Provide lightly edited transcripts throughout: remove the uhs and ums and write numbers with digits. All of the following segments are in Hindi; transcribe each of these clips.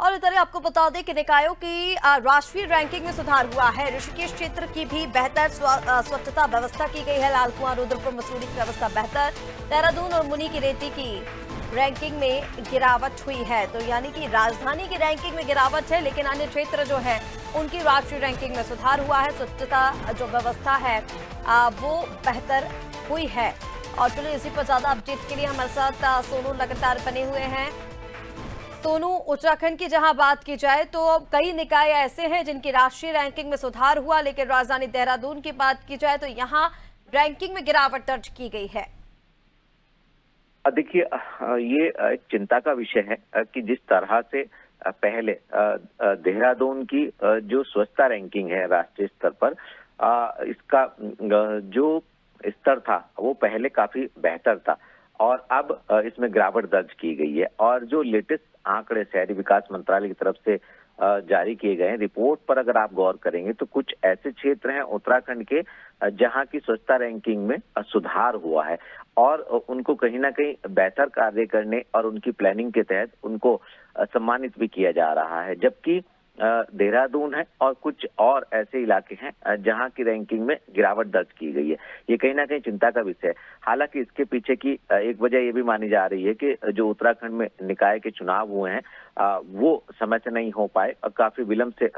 और इधर ही आपको बता दें कि निकायों की राष्ट्रीय रैंकिंग में सुधार हुआ है। ऋषिकेश क्षेत्र की भी बेहतर स्वच्छता व्यवस्था की गई है। लाल कुआं, रुद्रपुर, मसूरी की व्यवस्था बेहतर। देहरादून और मुनी की रेती की रैंकिंग में गिरावट हुई है। तो यानी कि राजधानी की रैंकिंग में गिरावट है, लेकिन अन्य क्षेत्र जो है उनकी राष्ट्रीय रैंकिंग में सुधार हुआ है। स्वच्छता जो व्यवस्था है वो बेहतर हुई है। और चलिए इसी पर ज्यादा अपडेट के लिए हमारे साथ सोनू लगातार बने हुए हैं। सोनू, उत्तराखंड की जहां बात की जाए तो कई निकाय ऐसे हैं जिनकी राष्ट्रीय रैंकिंग में सुधार हुआ, लेकिन राजधानी देहरादून की बात की जाए तो यहां रैंकिंग में गिरावट दर्ज की गई है। देखिए, ये एक चिंता का विषय है कि जिस तरह से पहले देहरादून की जो स्वच्छता रैंकिंग है राष्ट्रीय स्तर पर, इसका जो स्तर था वो पहले काफी बेहतर था और अब इसमें गिरावट दर्ज की गई है। और जो लेटेस्ट आंकड़े शहरी विकास मंत्रालय की तरफ से जारी किए गए हैं, रिपोर्ट पर अगर आप गौर करेंगे तो कुछ ऐसे क्षेत्र हैं उत्तराखंड के जहां की स्वच्छता रैंकिंग में सुधार हुआ है और उनको कहीं ना कहीं बेहतर कार्य करने और उनकी प्लानिंग के तहत उनको सम्मानित भी किया जा रहा है। जबकि देहरादून है और कुछ और ऐसे इलाके हैं जहां की रैंकिंग में गिरावट दर्ज की गई है। ये कहीं ना कहीं चिंता का विषय है। हालांकि इसके पीछे की एक वजह ये भी मानी जा रही है कि जो उत्तराखंड में निकाय के चुनाव हुए हैं वो समय से नहीं हो पाए और काफी विलंब से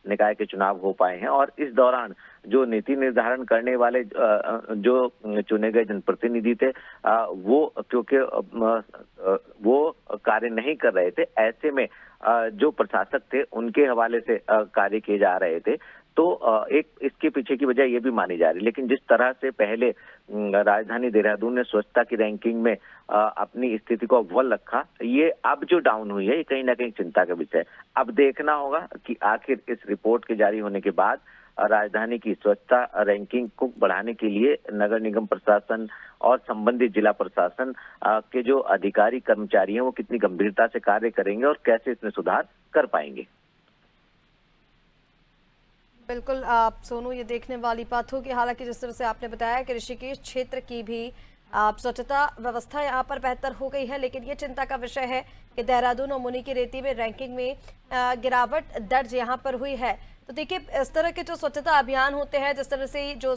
निकाय के चुनाव हो पाए हैं। और इस दौरान जो नीति निर्धारण करने वाले जो चुने गए जनप्रतिनिधि थे वो क्योंकि वो कार्य नहीं कर रहे थे, ऐसे में जो प्रशासक थे उनके हवाले से कार्य किए जा रहे थे। तो एक इसके पीछे की वजह ये भी मानी जा रही है। लेकिन जिस तरह से पहले राजधानी देहरादून ने स्वच्छता की रैंकिंग में अपनी स्थिति को अव्वल रखा, ये अब जो डाउन हुई है ये कहीं ना कहीं चिंता का विषय है। अब देखना होगा कि आखिर इस रिपोर्ट के जारी होने के बाद राजधानी की स्वच्छता रैंकिंग को बढ़ाने के लिए नगर निगम प्रशासन और संबंधित जिला प्रशासन के जो अधिकारी कर्मचारी हैं वो कितनी गंभीरता से कार्य करेंगे और कैसे इसमें सुधार कर पाएंगे। बिल्कुल आप सोनू, ये देखने वाली बात होगी। हालांकि जिस तरह से आपने बताया कि ऋषिकेश क्षेत्र की भी स्वच्छता व्यवस्था यहाँ पर बेहतर हो गई है, लेकिन ये चिंता का विषय है कि देहरादून और मुनी की रेती में रैंकिंग में गिरावट दर्ज यहाँ पर हुई है। तो देखिए, इस तरह के जो स्वच्छता अभियान होते हैं, जिस तरह से जो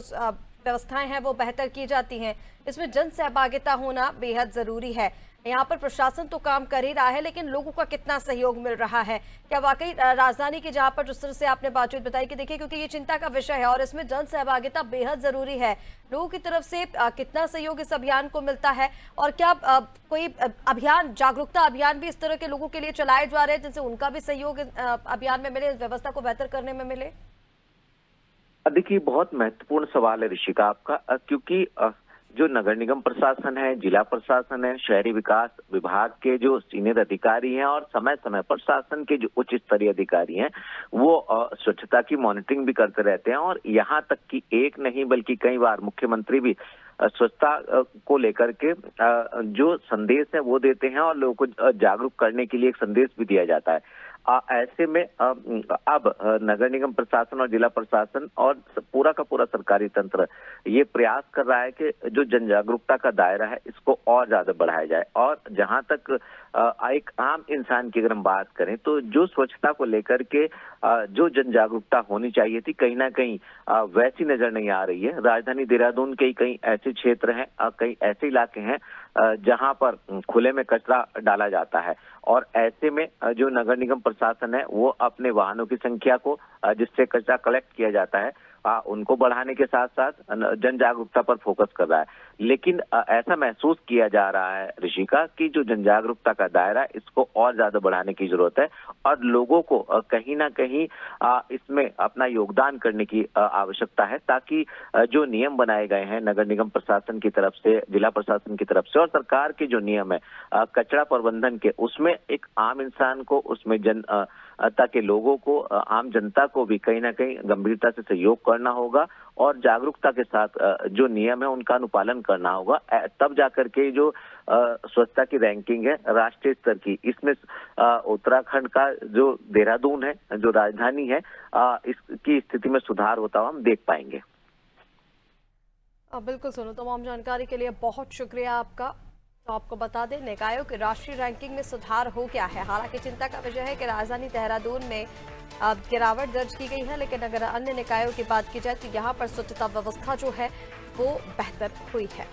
व्यवस्थाएं हैं वो बेहतर की जाती हैं, इसमें जन सहभागिता होना बेहद जरूरी है। यहाँ पर प्रशासन तो काम कर ही रहा है, लेकिन लोगों का कितना सहयोग मिल रहा है? क्या वाकई राजधानी की जहाँ पर जिस तरह से आपने बातचीत बताई कि देखिए, क्योंकि ये चिंता का विषय है और इसमें जन सहभागिता बेहद जरूरी है, लोगों की तरफ से कितना सहयोग इस अभियान को मिलता है? और क्या कोई अभियान, जागरूकता अभियान भी इस तरह के लोगों के लिए चलाए जा रहे हैं जिनसे उनका भी सहयोग अभियान में मिले, व्यवस्था को बेहतर करने में मिले? देखिए, बहुत महत्वपूर्ण सवाल है ऋषिका आपका, क्योंकि जो नगर निगम प्रशासन है, जिला प्रशासन है, शहरी विकास विभाग के जो सीनियर अधिकारी हैं और समय समय पर शासन के जो उच्च स्तरीय अधिकारी हैं वो स्वच्छता की मॉनिटरिंग भी करते रहते हैं। और यहाँ तक कि एक नहीं बल्कि कई बार मुख्यमंत्री भी स्वच्छता को लेकर के जो संदेश है वो देते हैं और लोगों को जागरूक करने के लिए एक संदेश भी दिया जाता है। ऐसे में अब नगर निगम प्रशासन और जिला प्रशासन और पूरा का पूरा सरकारी तंत्र ये प्रयास कर रहा है कि जो जन जागरूकता का दायरा है इसको और ज्यादा बढ़ाया जाए। और जहां तक एक आम इंसान की अगर हम बात करें तो जो स्वच्छता को लेकर के जो जन जागरूकता होनी चाहिए थी, कहीं ना कहीं वैसी नजर नहीं आ रही है। राजधानी देहरादून के कई ऐसे क्षेत्र हैं, कई ऐसे इलाके हैं जहां पर खुले में कचरा डाला जाता है और ऐसे में जो नगर निगम प्रशासन है वो अपने वाहनों की संख्या को जिससे कचरा कलेक्ट किया जाता है उनको बढ़ाने के साथ साथ जन जागरूकता पर फोकस कर रहा है। लेकिन ऐसा महसूस किया जा रहा है ऋषिका कि जो जन जागरूकता का दायरा इसको और ज्यादा बढ़ाने की जरूरत है और लोगों को कहीं ना कहीं इसमें अपना योगदान करने की आवश्यकता है, ताकि जो नियम बनाए गए हैं नगर निगम प्रशासन की तरफ से, जिला प्रशासन की तरफ से और सरकार के जो नियम है कचरा प्रबंधन के, उसमें एक आम इंसान को, उसमें ताकि लोगों को, आम जनता को भी कहीं ना कहीं गंभीरता से सहयोग करना होगा और जागरूकता के साथ जो नियम है उनका अनुपालन करना होगा। तब जाकर के जो स्वच्छता की रैंकिंग है राष्ट्रीय स्तर की, इसमें उत्तराखंड का जो देहरादून है, जो राजधानी है, इसकी स्थिति में सुधार होता हुआ हम देख पाएंगे। बिल्कुल सुनो, तमाम जानकारी के लिए बहुत शुक्रिया आपका। तो आपको बता दें, निकायों की राष्ट्रीय रैंकिंग में सुधार हो गया है। हालांकि चिंता का विषय है कि राजधानी देहरादून में गिरावट दर्ज की गई है, लेकिन अगर अन्य निकायों की बात की जाए तो यहाँ पर स्वच्छता व्यवस्था जो है वो बेहतर हुई है।